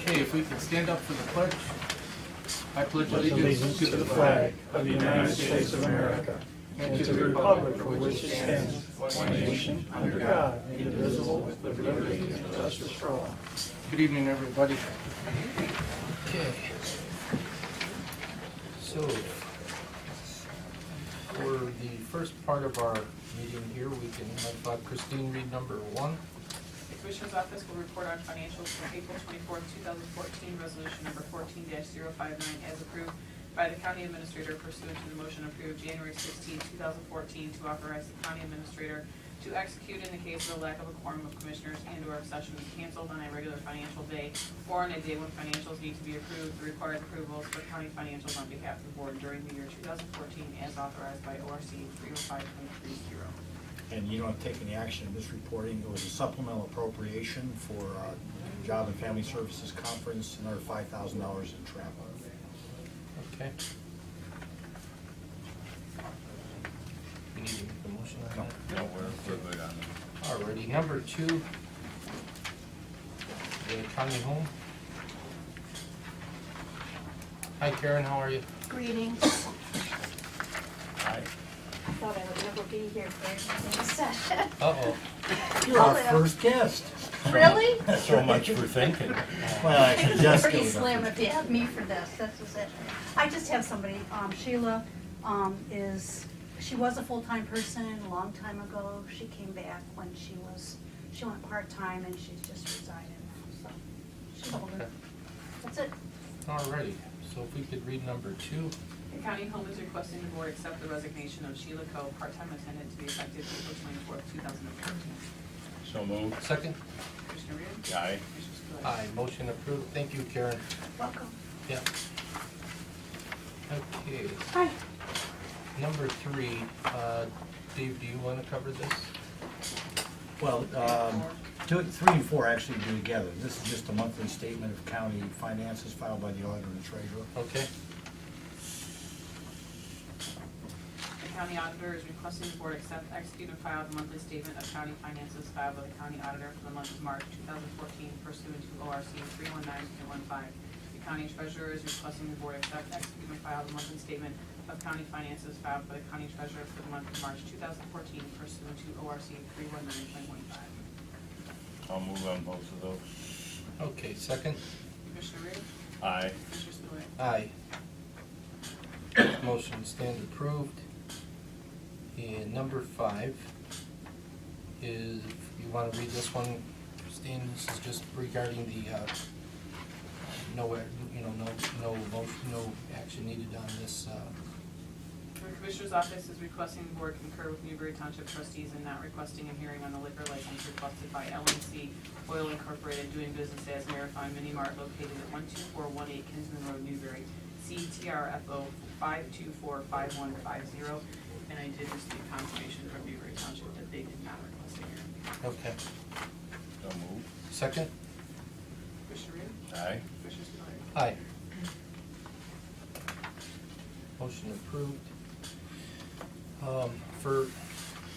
Okay, if we could stand up for the pledge. I pledge Allegiance to the flag of the United States of America and to the republic for which it stands, one nation, under God, indivisible, with liberty and justice for all. Good evening, everybody. Okay. So, for the first part of our meeting here, we can have Christine read number 1. The Commissioner's Office will report on financials for April 24th, 2014, resolution number 14-059 as approved by the County Administrator pursuant to the motion approved January 16, 2014 to authorize the County Administrator to execute in the case of a lack of a quorum of Commissioners and/or if session is canceled on a regular financial day or on a day when financials need to be approved, the required approvals for county financials on behalf of the Board during the year 2014 as authorized by ORC 305.30. And you don't take any action in this reporting. It was a supplemental appropriation for Job and Family Services Conference, another $5,000 in travel. Okay. We need to make a motion on that? No, we're good on it. Alrighty, number 2, the county home. Hi Karen, how are you? Greetings. Aye. I thought I would never be here for anything said. Uh-oh. You're our first guest. Really? So much for thinking. Well, actually, It's Jessica pretty was up slim there. if you have me for this, that's just it. I just have somebody, Sheila, she was a full-time person a long time ago. She came back when she went part-time and she's just resided now, so she's older. Okay. That's it. Alrighty, so if we could read number 2. The County Home is requesting the Board accept the resignation of Sheila Coe, part-time attendant, to be effective April 24th, 2014. So moved. Second? Commissioner Rea? Aye. Commissioner Spillier? Aye, motion approved. Thank you, Karen. Welcome. Yeah. Okay, Hi. number 3, Dave, do you want to cover this? Well, 2, 3, and 4 actually do together. This is just a monthly statement of county finances filed by the auditor and treasurer. Okay. The County Auditor is requesting the Board accept, execute, and file the monthly statement of county finances filed by the County Auditor for the month of March 2014 pursuant to ORC 319.15. The County Treasurer is requesting the Board accept, execute, and file the monthly statement of county finances filed by the County Treasurer for the month of March 2014 pursuant to ORC 319.15. I'll move on both of those. Okay, second? Commissioner Rea? Aye. Commissioner Spillier? Aye. Motion stand approved. And number 5 is, you want to read this one, Christine? This is just regarding the, no motion, no action needed on this, The Commissioner's Office is requesting the Board concur with Newberry Township trustees in not requesting a hearing on the liquor license requested by LNC Oil Incorporated doing business as Marathon Mini Mart located at 12418 Kinsman Road, Newberry, CTRFO 5245150. And I did receive confirmation from Newberry Township that they did not request a hearing. okay. So moved. Second? Commissioner Rea? Aye. Commissioner Spillier? Aye. Motion approved.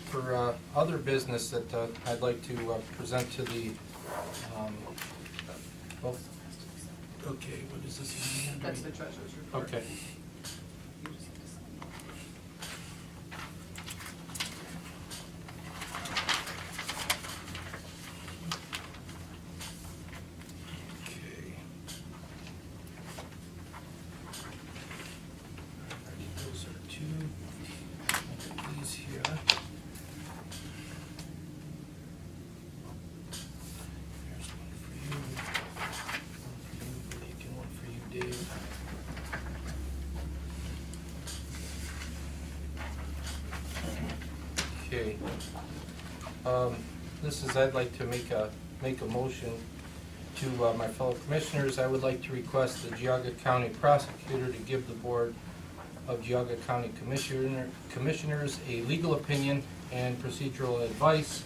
For other business that I'd like to present to the, okay, what is this again? That's the Treasurer's report. Okay. You just have to sign. Okay. Alrighty, those are 2. Look at these here. Here's one for you. One for you, Blake, and one for you, Dave. Okay. This is, I'd like to make a motion to my fellow commissioners. I would like to request the Geauga County Prosecutor to give the Board of Geauga County Commissioners a legal opinion and procedural advice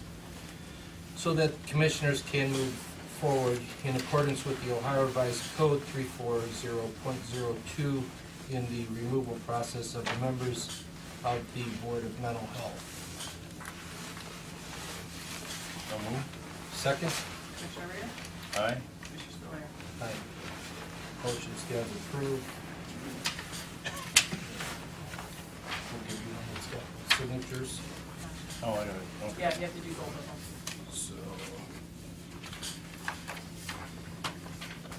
so that commissioners can move forward in accordance with the Ohio Revised Code 340.02 in the removal process of the members of the Board of Mental Health. So moved. Second? Commissioner Rea? Aye. Commissioner Spillier? Aye. Motion stands approved. We'll give you one that's got signatures. Oh, I got it. Okay. Yeah, you have to do both of them. So,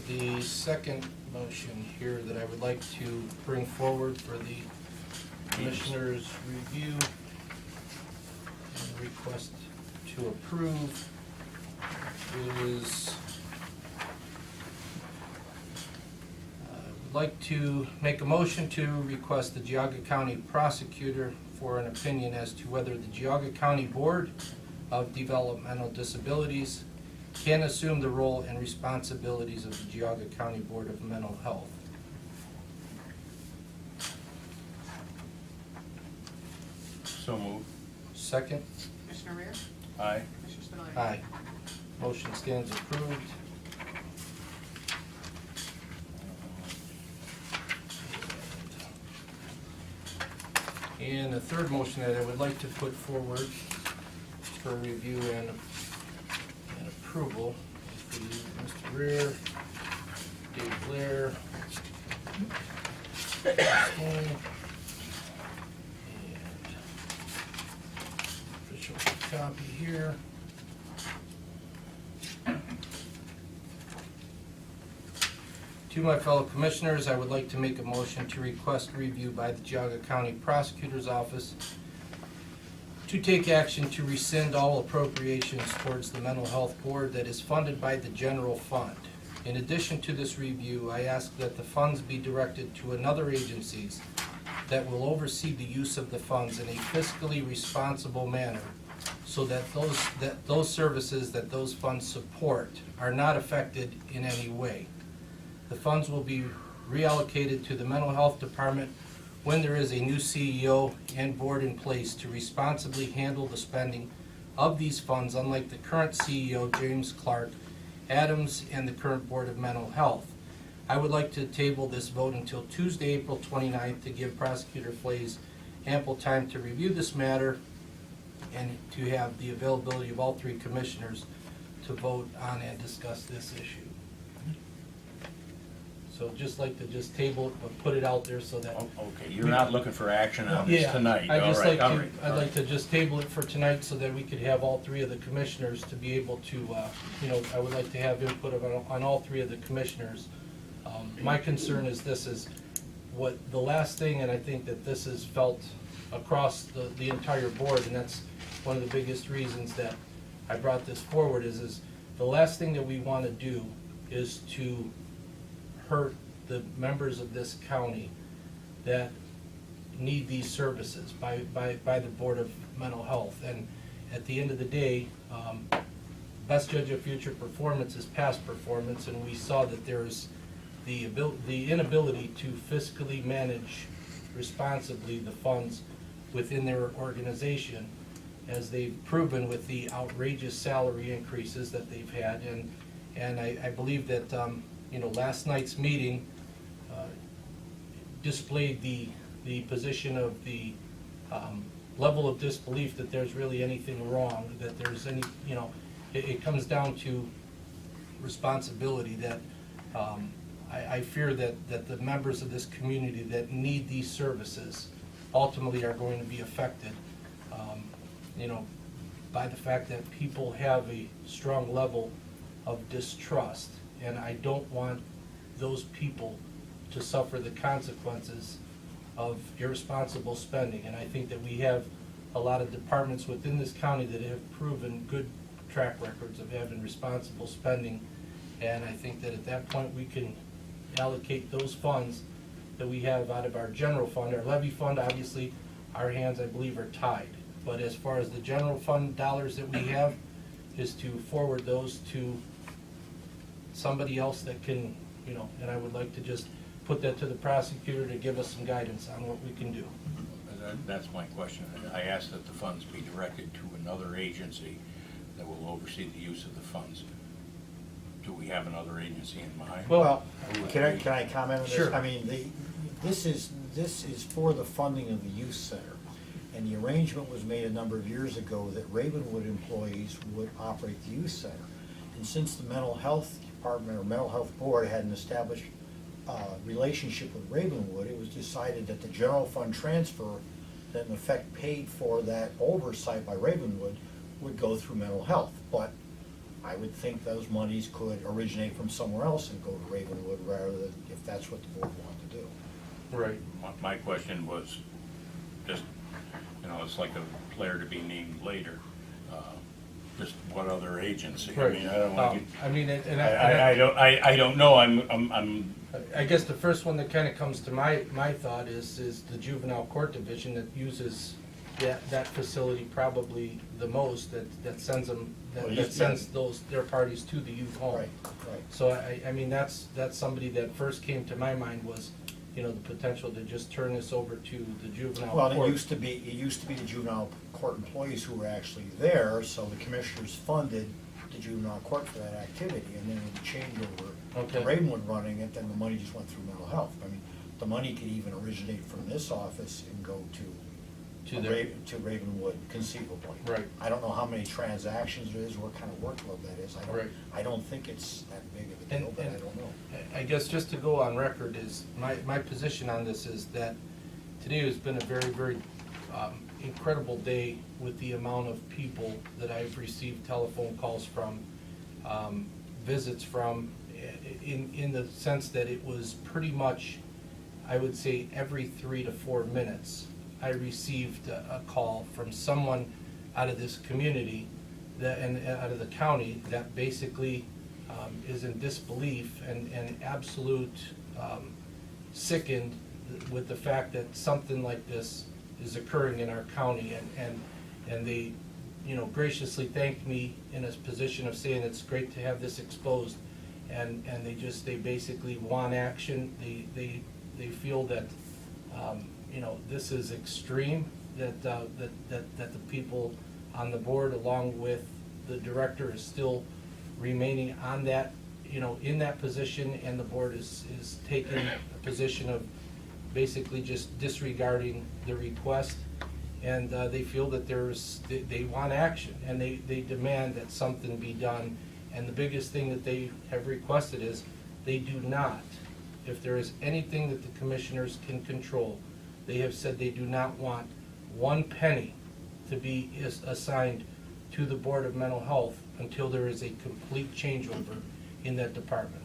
the second motion here that I would like to bring forward for the Commissioners' review and request to approve is, I would like to make a motion to request the Geauga County Prosecutor for an opinion as to whether the Geauga County Board of Developmental Disabilities can assume the role and responsibilities of the Geauga County Board of Mental Health. So moved. Second? Commissioner Rea? Aye. Commissioner Spudler? Aye. Motion stands approved. And the third motion that I would like to put forward for review and approval is for you, Mr. Rear, Dave Blair, Stone, and official copy here. To my fellow commissioners, I would like to make a motion to request review by the Geauga County Prosecutor's Office to take action to rescind all appropriations towards the Mental Health Board that is funded by the general fund. In addition to this review, I ask that the funds be directed to another agencies that will oversee the use of the funds in a fiscally responsible manner so that those services that those funds support are not affected in any way. The funds will be reallocated to the Mental Health Department when there is a new CEO and board in place to responsibly handle the spending of these funds, unlike the current CEO, James Clark Adams, and the current Board of Mental Health. I would like to table this vote until Tuesday, April 29th, to give Prosecutor Flays ample time to review this matter and to have the availability of all three commissioners to vote on and discuss this issue. So just like to just table it, but put it out there so that. Oh, okay, you're not looking for action on this tonight. I'd All just right, like all to, right, I'd all like right. to just table it for tonight so that we could have all three of the commissioners to be able to, I would like to have input on all three of the commissioners. My concern is this is what, the last thing, and I think that this is felt across the entire board, and that's one of the biggest reasons that I brought this forward is the last thing that we want to do is to hurt the members of this county that need these services by the Board of Mental Health. And at the end of the day, best judge of future performance is past performance, and we saw that there's the inability to fiscally manage responsibly the funds within their organization, as they've proven with the outrageous salary increases that they've had. And I believe that last night's meeting displayed the position of the level of disbelief that there's really anything wrong, that there's any, it comes down to responsibility that I fear that the members of this community that need these services ultimately are going to be affected, by the fact that people have a strong level of distrust. And I don't want those people to suffer the consequences of irresponsible spending. And I think that we have a lot of departments within this county that have proven good track records of having responsible spending. And I think that at that point, we can allocate those funds that we have out of our general fund. Our levy fund, obviously, our hands, I believe, are tied. But as far as the general fund dollars that we have, is to forward those to somebody else that can, and I would like to just put that to the prosecutor to give us some guidance on what we can do. That's my question. I asked that the funds be directed to another agency that will oversee the use of the funds. Do we have another agency in mind? Well, can I comment on this? Sure. I mean, this is for the funding of the youth center. And the arrangement was made a number of years ago that Ravenwood employees would operate the youth center. And since the mental health department or mental health board hadn't established relationship with Ravenwood, it was decided that the general fund transfer that in effect paid for that oversight by Ravenwood would go through mental health. But I would think those monies could originate from somewhere else and go to Ravenwood rather than if that's what the board wanted to do. Right. My question was just, it's like a player to be named later. Just what other agency? I mean, I don't want to. I mean, I don't know, I'm. I guess the first one that kind of comes to my thought is the juvenile court division that uses that facility probably the most, that sends them, that sends their parties to the youth home. Right, right. So I mean, that's somebody that first came to my mind was, the potential to just turn this over to the juvenile Well, court. it used to be the juvenile court employees who were actually there, so the commissioners funded the juvenile court for that activity, and then it changed over to Okay. Ravenwood running it, then the money just went through mental health. I mean, the money could even originate from this office and go to Ravenwood conceivably. Right. I don't know how many transactions there is, what kind of workload that is. Right. I don't think it's that big of a deal, but I don't know. I guess just to go on record is, my position on this is that today has been a very, very incredible day with the amount of people that I've received telephone calls from, visits from, in the sense that it was pretty much, I would say, every 3 to 4 minutes, I received a call from someone out of this community and out of the county that basically is in disbelief and absolute sickened with the fact that something like this is occurring in our county, and they graciously thanked me in a position of saying it's great to have this exposed, and they basically want action. They feel that this is extreme, that the people on the board along with the director is still remaining on that, in that position, and the board is taking a position of basically just disregarding the request, and they feel that they want action, and they demand that something be done. And the biggest thing that they have requested is they do not, if there is anything that the commissioners can control, they have said they do not want 1 penny to be assigned to the Board of Mental Health until there is a complete changeover in that department.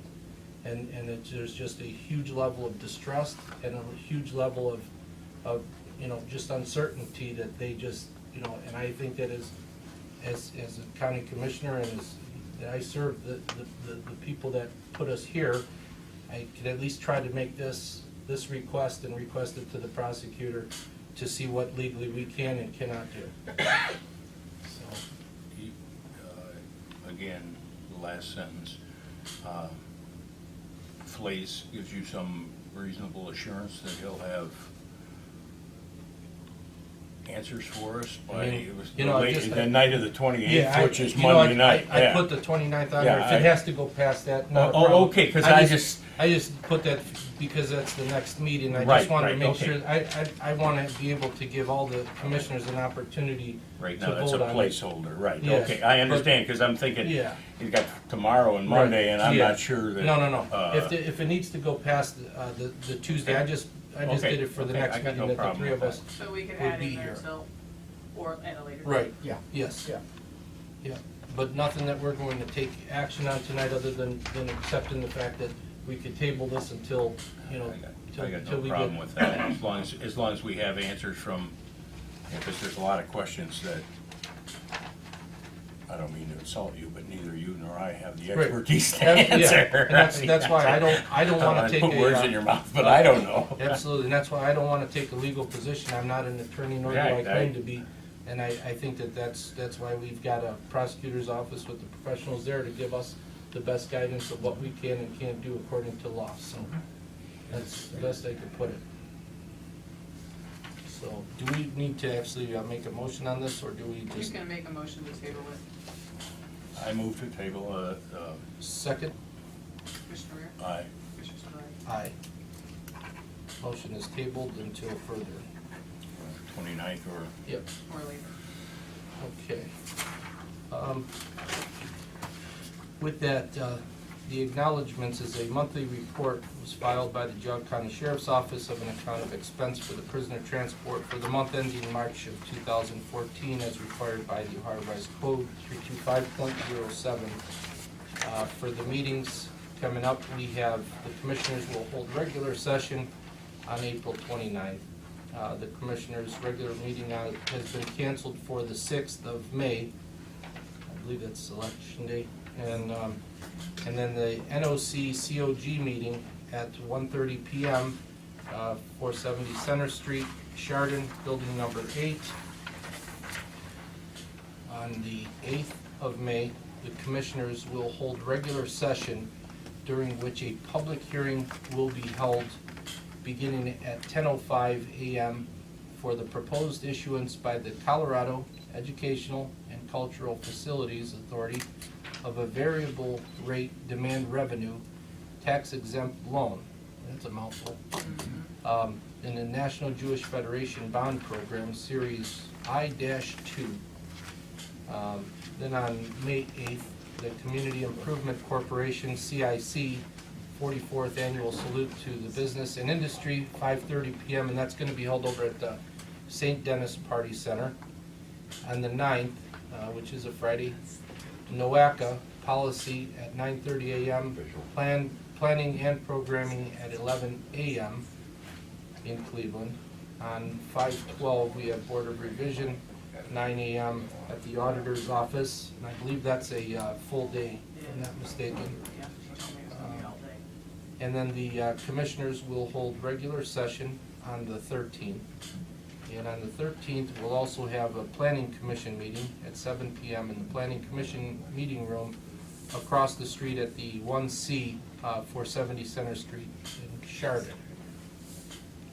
And there's just a huge level of distrust and a huge level of just uncertainty that they just, and I think that as a county commissioner and that I serve the people that put us here, I could at least try to make this request and request it to the prosecutor to see what legally we can and cannot do. So, Again, the last sentence, Flace gives you some reasonable assurance that he'll have answers for us by, I mean, it was the night of the 28th, which is Monday night. I put the 29th on there. If it has to go past that, not a Oh, problem. okay, 'cause I just put that because that's the next meeting. I just wanted to make sure, I want to be able to give all the commissioners an opportunity Right, to now that's a vote on it. placeholder, right, Yeah, okay, I but- understand, because I'm thinking, Yeah. you got tomorrow and Monday, and I'm Yeah. not sure that. No. uh, If it needs to go past the Tuesday, I just Okay, did it for the okay, next I got meeting no that the problem three with of us. So we could Would add be in there here. till, or at a later date. Right, Yeah. yes. Yeah. But nothing that we're going to take action on tonight other than accepting the fact that we could table this until, I got till no we problem get. with that, as long as we have answers from, because there's a lot of questions that, I don't mean to insult you, but neither you nor I have the Right. expertise to Yeah, answer. and that's why I don't want to take Put words a. in your mouth, but I don't know. Absolutely, and that's why I don't want to take a legal position. I'm not an attorney, nor do I Right, claim to be. And I think that's why we've got a prosecutor's office with the professionals there to give us the best guidance of what we can and can't do according to law. So that's the best I could put it. So do we need to actually make a motion on this, or do we Who's just gonna make a motion to table it? I move to table, second? Commissioner Rea? aye. Commissioner Spillier? Aye. Motion is tabled until further. 29th or, Yep. Or later? Okay. With that, the acknowledgements is a monthly report was filed by the Geauga County Sheriff's Office of an account of expense for the prisoner transport for the month ending March of 2014 as required by the Ohio Revised Code 325.07. For the meetings coming up, we have, the commissioners will hold regular session on April 29th. The commissioners' regular meeting has been canceled for the 6th of May. I believe that's election day. And then the NOC COG meeting at 1:30 p.m., 470 Center Street, Chardon, building number 8. On the 8th of May, the commissioners will hold regular session during which a public hearing will be held beginning at 10:05 a.m. for the proposed issuance by the Colorado Educational and Cultural Facilities Authority of a variable rate demand revenue tax exempt loan. That's a mouthful. In the National Jewish Federation Bond Program, Series I-2. Then on May 8th, the Community Improvement Corporation, CIC, 44th Annual Salute to the Business and Industry, 5:30 p.m., and that's going to be held over at the St. Denis Party Center. On the 9th, which is a Friday, NOACA Policy at 9:30 a.m., Planning and Programming at 11 a.m. in Cleveland. On 5/12, we have Board of Revision, 9 a.m. at the Auditor's Office, and I believe that's a full day, if I'm not mistaken. Yeah, she told me it was gonna be all day. And then the commissioners will hold regular session on the 13th. And on the 13th, we'll also have a planning commission meeting at 7 p.m. in the planning commission meeting room across the street at the 1C, 470 Center Street in Chardon.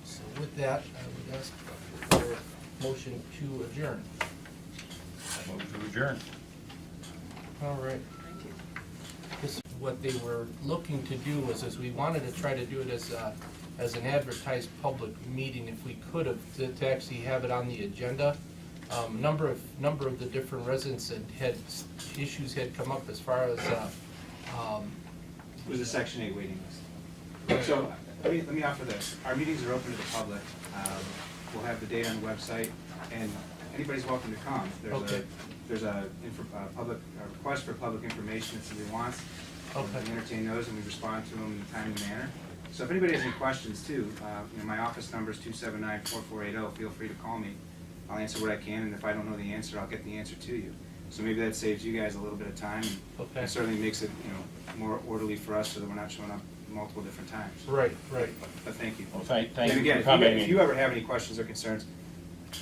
So with that, I would ask for a motion to adjourn. Move to adjourn. All right. Thank you. This, what they were looking to do was, we wanted to try to do it as an advertised public meeting if we could have, to actually have it on the agenda. Number of the different residents had issues had come up as far as, It was a Section 8 waiting list. So, let me offer this. Our meetings are open to the public. We'll have the date on the website, and anybody's welcome to come. Okay. There's a request for public information that somebody wants. Okay. We entertain those, and we respond to them in a timely manner. So if anybody has any questions too, my office number is 279-4480. Feel free to call me. I'll answer what I can, and if I don't know the answer, I'll get the answer to you. So maybe that saves you guys a little bit of time, and Okay. it certainly makes it, more orderly for us so that we're not showing up multiple different times. right. But thank you. Well, thank And you again, for coming. if you ever have any questions or concerns,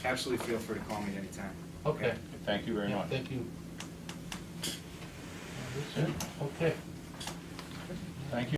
absolutely feel free to call me at any time. Okay. Thank you very Yeah, much. thank you. Okay. Thank you.